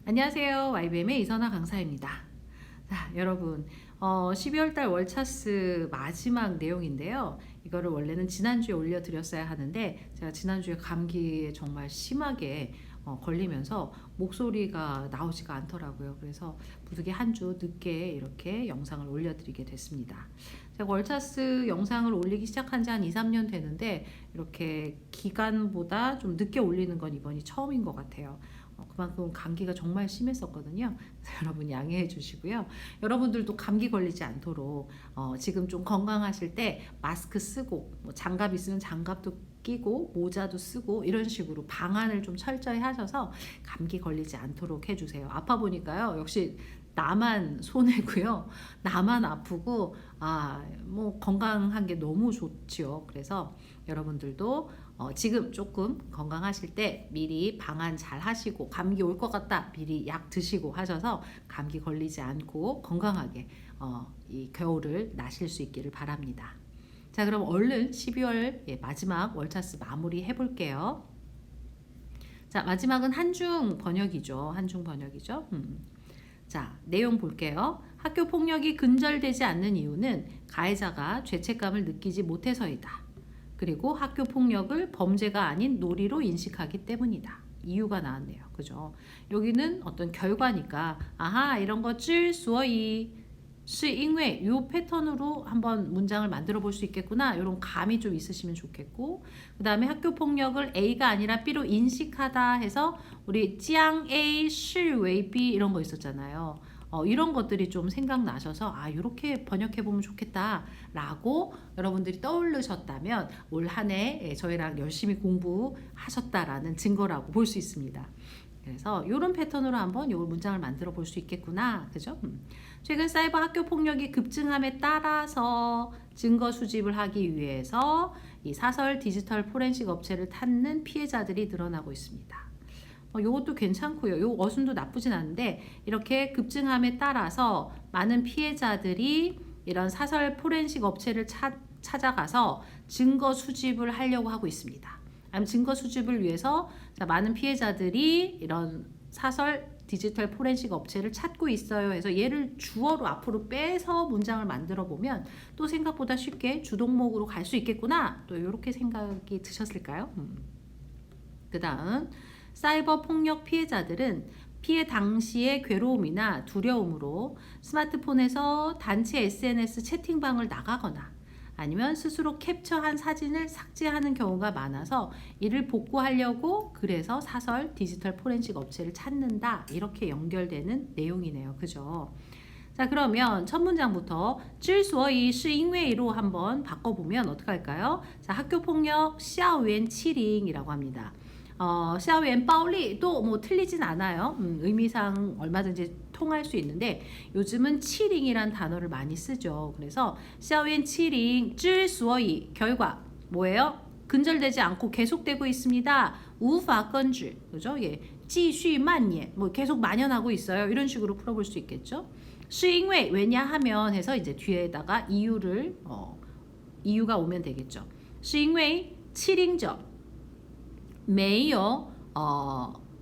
안녕하세요. YBM의 이선아 강사입니다. 자, 여러분 12월달 월차스 마지막 내용인데요. 이거를 원래는 지난주에 올려드렸어야 하는데 제가 지난주에 감기에 정말 심하게 걸리면서 목소리가 나오지가 않더라고요. 그래서 부득이 한 주 늦게 이렇게 영상을 올려드리게 됐습니다. 제가 월차스 영상을 올리기 시작한 지 한 2-3년 되는데 이렇게 기간보다 좀 늦게 올리는 건 이번이 처음인 것 같아요. 그만큼 감기가 정말 심했었거든요. 여러분 양해해 주시고요. 여러분들도 감기 걸리지 않도록 지금 좀 건강하실 때 마스크 쓰고 뭐 장갑 있으면 장갑도 끼고 모자도 쓰고 이런 식으로 방안을 좀 철저히 하셔서 감기 걸리지 않도록 해주세요. 아파 보니까요. 역시 나만 손해고요. 나만 아프고 뭐 건강한 게 너무 좋지요. 그래서 여러분들도 지금 조금 건강하실 때 미리 방안 잘 하시고 감기 올 것 같다 미리 약 드시고 하셔서 감기 걸리지 않고 건강하게 이 겨울을 나실 수 있기를 바랍니다. 자, 그럼 얼른 12월 마지막 월차스 마무리 해볼게요. 자, 마지막은 한중 번역이죠. 한중 번역이죠. 자, 내용 볼게요. 학교 폭력이 근절되지 않는 이유는 가해자가 죄책감을 느끼지 못해서이다. 그리고 학교 폭력을 범죄가 아닌 놀이로 인식하기 때문이다. 이유가 나왔네요. 그죠? 여기는 어떤 결과니까 이런 거之所以是因为이 패턴으로 한번 문장을 만들어 볼 수 있겠구나. 이런 감이 좀 있으시면 좋겠고, 그 다음에 학교 폭력을 A가 아니라 B로 인식하다 해서 우리 짱 A 실외 B 이런 거 있었잖아요. 이런 것들이 좀 생각나셔서 이렇게 번역해 보면 좋겠다 라고 여러분들이 떠올르셨다면 올 한 해 저희랑 열심히 공부하셨다라는 증거라고 볼 수 있습니다. 그래서 이런 패턴으로 한번 이 문장을 만들어 볼 수 있겠구나. 그죠? 최근 사이버 학교 폭력이 급증함에 따라서 증거 수집을 하기 위해서 이 사설 디지털 포렌식 업체를 찾는 피해자들이 늘어나고 있습니다. 이것도 괜찮고요. 이 어순도 나쁘진 않은데 이렇게 급증함에 따라서 많은 피해자들이 이런 사설 포렌식 업체를 찾아가서 증거 수집을 하려고 하고 있습니다. 증거 수집을 위해서 많은 피해자들이 이런 사설 디지털 포렌식 업체를 찾고 있어요 해서 얘를 주어로 앞으로 빼서 문장을 만들어 보면 또 생각보다 쉽게 주동목으로 갈 수 있겠구나. 또 이렇게 생각이 드셨을까요? 그 다음 사이버 폭력 피해자들은 피해 당시의 괴로움이나 두려움으로 스마트폰에서 단체 SNS 채팅방을 나가거나 아니면 스스로 캡처한 사진을 삭제하는 경우가 많아서 이를 복구하려고 그래서 사설 디지털 포렌식 업체를 찾는다. 이렇게 연결되는 내용이네요. 그죠? 자, 그러면 첫 문장부터 之所以是因为로 한번 바꿔보면 어떻게 할까요? 자, 학교폭력 校园欺凌이라고 합니다. 校园暴力또 뭐 틀리진 않아요. 의미상 얼마든지 통할 수 있는데 요즘은 치링이란 단어를 많이 쓰죠. 그래서 校园欺凌之所以 결과 뭐예요? 근절되지 않고 계속되고 있습니다. 无法根治 그죠? 예, 继续蔓延 뭐 계속 만연하고 있어요. 이런 식으로 풀어볼 수 있겠죠. 是因为 왜냐하면 해서 이제 뒤에다가 이유가 오면 되겠죠. 是因为欺凌者没有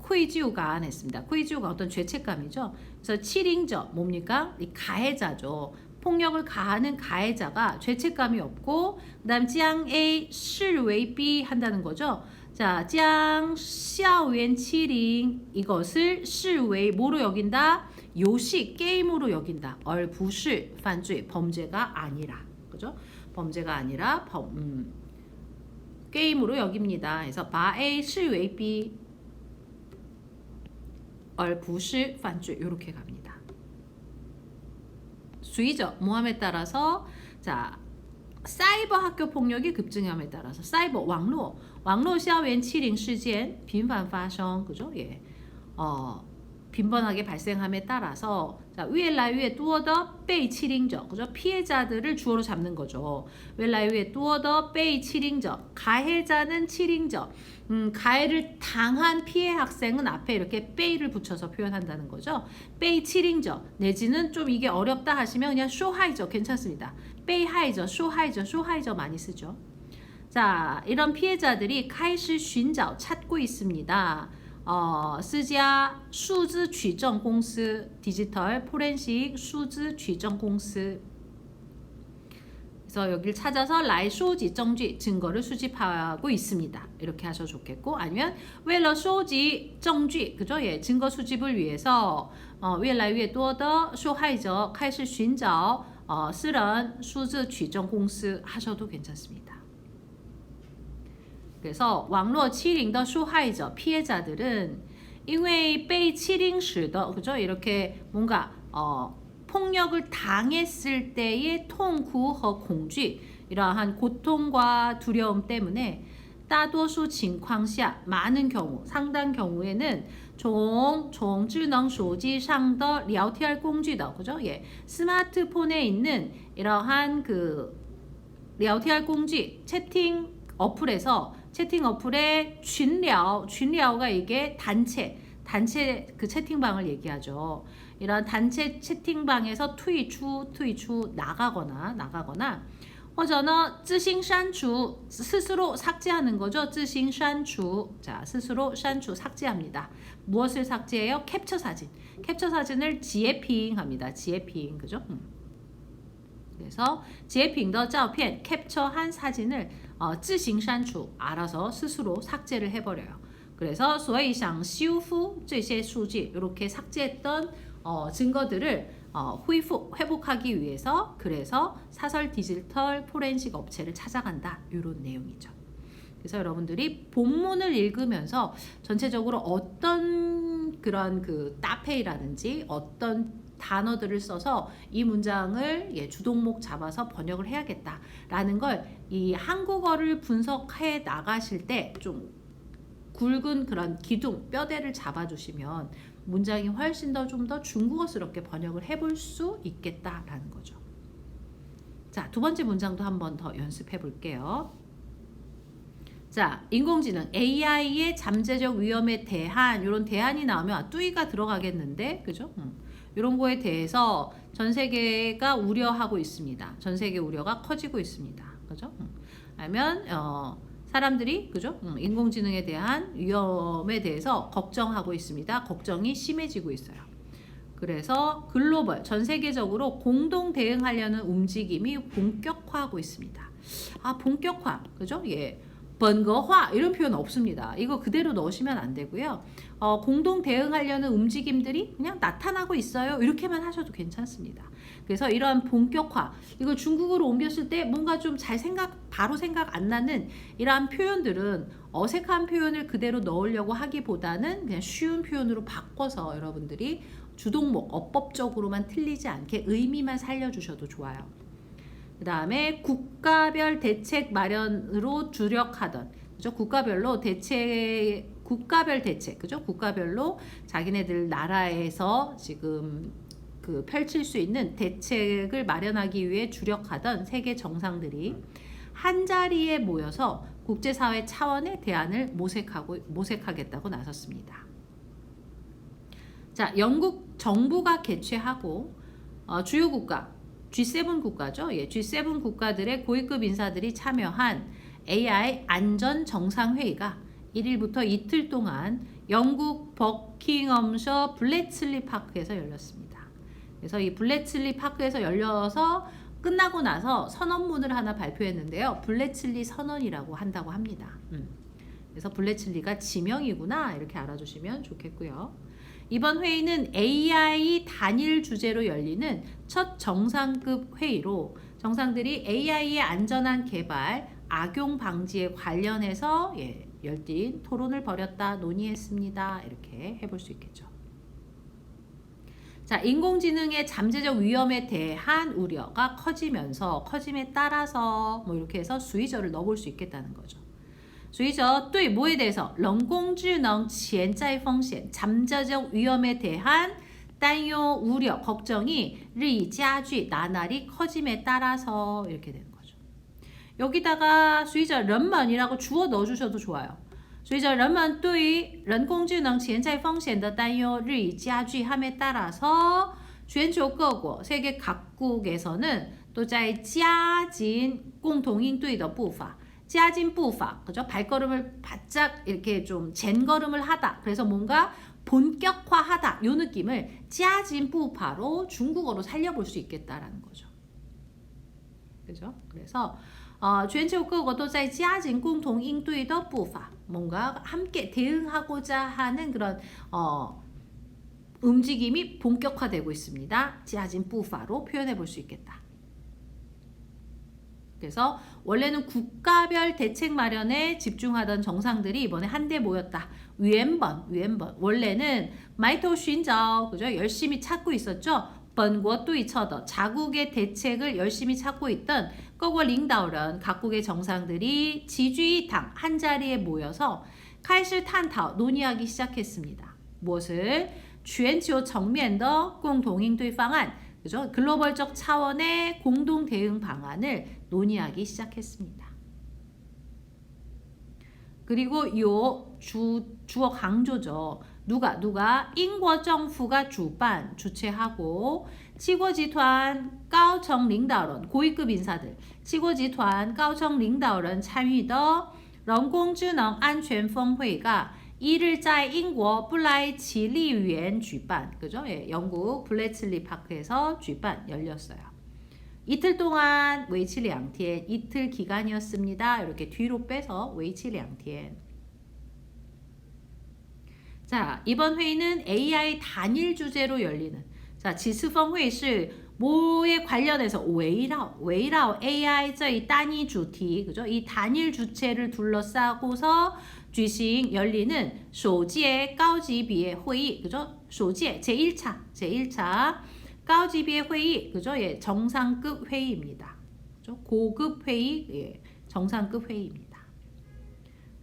愧疚感했습니다. 愧疚가 어떤 죄책감이죠. 그래서 치링저 뭡니까? 이 가해자죠. 폭력을 가하는 가해자가 죄책감이 없고 그다음 짱 A 실외 B 한다는 거죠. 자, 짱 校园欺凌 이것을 실외 뭐로 여긴다? 요시 게임으로 여긴다. 而不是犯罪 범죄가 아니라. 그죠? 범죄가 아니라 게임으로 여깁니다. 그래서 把 A 视为 B 而不是犯罪 이렇게 갑니다. 随着 모함에 따라서 자 사이버 학교 폭력이 급증함에 따라서 사이버网络校园欺凌事件频繁发生 그죠? 예. 빈번하게 발생함에 따라서 자, 越来越多的被欺凌者 그죠? 피해자들을 주어로 잡는 거죠. 越来越多的被欺凌者 가해자는 欺凌者 가해를 당한 피해 학생은 앞에 이렇게 被를 붙여서 표현한다는 거죠. 被欺凌者 내지는 좀 이게 어렵다 하시면 그냥 受害者괜찮습니다. 被害者, 受害者많이 쓰죠. 자, 이런 피해자들이 开始寻找 찾고 있습니다. 4家数字取证公司 디지털 포렌식 数字取证公司 그래서 여기를 찾아서 来收集证据 증거를 수집하고 있습니다. 이렇게 하셔도 좋겠고 아니면 为了收集证据 그죠? 예, 증거 수집을 위해서 越来越多的受害者开始寻找私人数字取证公司 하셔도 괜찮습니다. 그래서 网络欺凌的受害者 피해자들은 因为被欺凌时的 그죠? 이렇게 뭔가 폭력을 당했을 때의 痛苦和恐惧 이러한 고통과 두려움 때문에 大多数情况下 많은 경우 상당 경우에는 从智能手机上的聊天工具的 그죠? 예, 스마트폰에 있는 이러한 그 聊天工具 채팅 어플의 쥔랴오가 이게 단체 그 채팅방을 얘기하죠. 이런 단체 채팅방에서 투이추 나가거나 或者呢 自行删除 스스로 삭제하는 거죠. 自行删除 자, 스스로 删除 삭제합니다. 무엇을 삭제해요? 캡처 사진을 지에핑합니다. 지에핑 그죠? 그래서 지에핑의 照片 캡처한 사진을 自行删除 알아서 스스로 삭제를 해버려요. 그래서 所以想修复这些数据 이렇게 삭제했던 증거들을 회복하기 위해서 그래서 사설 디지털 포렌식 업체를 찾아간다. 이런 내용이죠. 그래서 여러분들이 본문을 읽으면서 전체적으로 어떤 그런 그 따페이라든지 어떤 단어들을 써서 이 문장을 주동목 잡아서 번역을 해야겠다라는 걸 이 한국어를 분석해 나가실 때 좀 굵은 그런 기둥, 뼈대를 잡아주시면 문장이 훨씬 더 좀 더 중국어스럽게 번역을 해볼 수 있겠다라는 거죠. 자, 두 번째 문장도 한 번 더 연습해 볼게요. 자, 인공지능 AI의 잠재적 위험에 대한 이런 대안이 나오면 뚜이가 들어가겠는데, 그죠? 이런 거에 대해서 전 세계가 우려하고 있습니다. 전 세계 우려가 커지고 있습니다. 그죠? 아니면 사람들이 그죠? 인공지능에 대한 위험에 대해서 걱정하고 있습니다. 걱정이 심해지고 있어요. 그래서 글로벌 전 세계적으로 공동 대응하려는 움직임이 본격화하고 있습니다. 본격화 그죠? 예. 번거화 이런 표현 없습니다. 이거 그대로 넣으시면 안 되고요. 공동 대응하려는 움직임들이 그냥 나타나고 있어요. 이렇게만 하셔도 괜찮습니다. 그래서 이러한 본격화 이거 중국어로 옮겼을 때 뭔가 좀 바로 생각 안 나는 이러한 표현들은 어색한 표현을 그대로 넣으려고 하기보다는 그냥 쉬운 표현으로 바꿔서 여러분들이 주동목 어법적으로만 틀리지 않게 의미만 살려주셔도 좋아요. 그 다음에 국가별 대책 마련으로 주력하던 그죠? 국가별 대책 그죠? 국가별로 자기네들 나라에서 지금 그 펼칠 수 있는 대책을 마련하기 위해 주력하던 세계 정상들이 한 자리에 모여서 국제사회 차원의 대안을 모색하겠다고 나섰습니다. 자, 영국 정부가 개최하고 주요 국가 G7 국가죠. 예, G7 국가들의 고위급 인사들이 참여한 AI 안전 정상회의가 1일부터 이틀 동안 영국 버킹엄셔 블래틀리 파크에서 열렸습니다. 그래서 이 블래틀리 파크에서 열려서 끝나고 나서 선언문을 하나 발표했는데요. 블래틀리 선언이라고 한다고 합니다. 그래서 블래틀리가 지명이구나 이렇게 알아주시면 좋겠고요. 이번 회의는 AI 단일 주제로 열리는 첫 정상급 회의로 정상들이 AI의 안전한 개발, 악용 방지에 관련해서 열띤 토론을 벌였다, 논의했습니다. 이렇게 해볼 수 있겠죠. 자, 인공지능의 잠재적 위험에 대한 우려가 커짐에 따라서 뭐 이렇게 해서 수의절을 넣어볼 수 있겠다는 거죠. 所以저对 뭐에 대해서 人工智能潜在风险 잠재적 위험에 대한担忧, 우려, 걱정이 日益加剧 나날이 커짐에 따라서 이렇게 되는 거죠. 여기다가 所以저人们이라고 주어 넣어주셔도 좋아요. 所以저人们对于人工智能潜在风险的担忧日益加剧함에 따라서 全球各国 세계 각국에서는 都在加紧共同应对的步伐. 加紧步伐, 그죠? 발걸음을 바짝 이렇게 좀 젠걸음을 하다. 그래서 뭔가 본격화하다. 이 느낌을 加紧步伐로 중국어로 살려볼 수 있겠다라는 거죠. 그죠? 그래서 全球各国都在加紧共同应对的步伐. 뭔가 함께 대응하고자 하는 그런 움직임이 본격화되고 있습니다. 加紧步伐로 표현해 볼 수 있겠다. 그래서 원래는 국가별 대책 마련에 집중하던 정상들이 이번에 한데 모였다. 위엔번. 원래는 마이토 쉰자오, 그죠? 열심히 찾고 있었죠. 번구어 이처더 자국의 대책을 열심히 찾고 있던各国领导人 각국의 정상들이 지주이당 한 자리에 모여서 开始探讨 논의하기 시작했습니다. 무엇을? 全球层面的共同应对方案. 그죠? 글로벌적 차원의 공동 대응 방안을 논의하기 시작했습니다. 그리고 요 주어 강조죠. 누가英国 정부가 주체하고 七国集团高层领导人 고위급 인사들 七国集团高层领导人参与的人工智能安全峰会가 1일在英国布莱奇利园举办. 그죠? 예, 영국 블레틀리 파크에서 열렸어요. 이틀 동안 为期2天 이틀 기간이었습니다. 이렇게 뒤로 빼서 为期2天. 자, 이번 회의는 AI 단일 주제로 열리는. 자, 지스펑会是 뭐에 관련해서 围绕 AI 这一 단위 주题, 그죠? 이 단일 주체를 둘러싸고서举行 열리는 首届高级别会议, 그죠? 首届 제1차高级别会议, 그죠? 예, 정상급 회의입니다. 그죠? 고급 회의, 예, 정상급 회의입니다.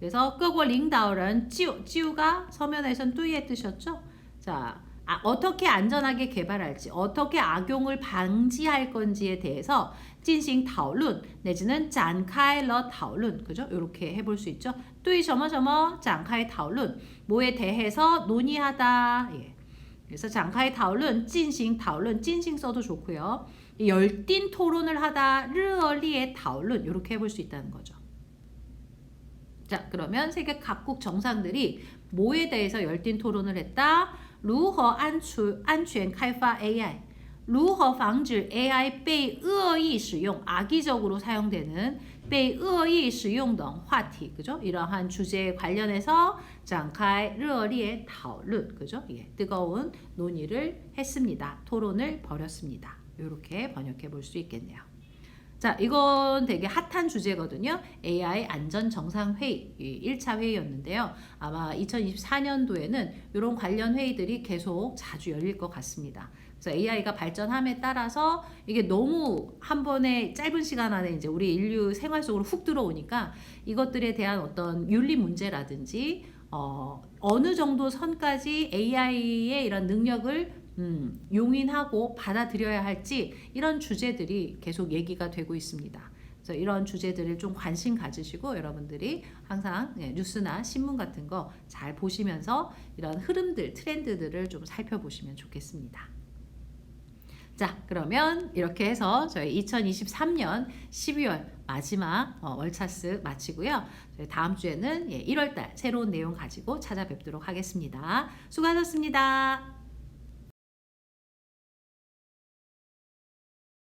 그래서 各国领导人 찌우가 서면에선 뚜이의 뜻이었죠. 자, 어떻게 안전하게 개발할지, 어떻게 악용을 방지할 건지에 대해서 进行讨论 내지는 展开了讨论, 그죠? 이렇게 해볼 수 있죠. 对什么什么展开讨论, 뭐에 대해서 논의하다. 예. 그래서 展开讨论, 进行讨论, 进行 써도 좋고요. 열띤 토론을 하다, 热烈讨论 이렇게 해볼 수 있다는 거죠. 자, 그러면 세계 각국 정상들이 뭐에 대해서 열띤 토론을 했다? 如何安全开发 AI, 如何防止 AI 被恶意使用, 악의적으로 사용되는 被恶意使用等话题, 그죠? 이러한 주제에 관련해서 展开热烈讨论, 그죠? 예, 뜨거운 논의를 했습니다. 토론을 벌였습니다. 이렇게 번역해 볼 수 있겠네요. 자, 이건 되게 핫한 주제거든요. AI 안전정상회의 1차 회의였는데요. 아마 2024년도에는 이런 관련 회의들이 계속 자주 열릴 것 같습니다. 그래서 AI가 발전함에 따라서 이게 너무 한 번에 짧은 시간 안에 이제 우리 인류 생활 속으로 훅 들어오니까 이것들에 대한 어떤 윤리 문제라든지 어느 정도 선까지 AI의 이런 능력을 용인하고 받아들여야 할지 이런 주제들이 계속 얘기가 되고 있습니다. 그래서 이런 주제들을 좀 관심 가지시고 여러분들이 항상 뉴스나 신문 같은 거 잘 보시면서 이런 흐름들, 트렌드들을 좀 살펴보시면 좋겠습니다. 자, 그러면 이렇게 해서 저희 2023년 12월 마지막 월차스 마치고요. 저희 다음 주에는 1월달 새로운 내용 가지고 찾아뵙도록 하겠습니다. 수고하셨습니다.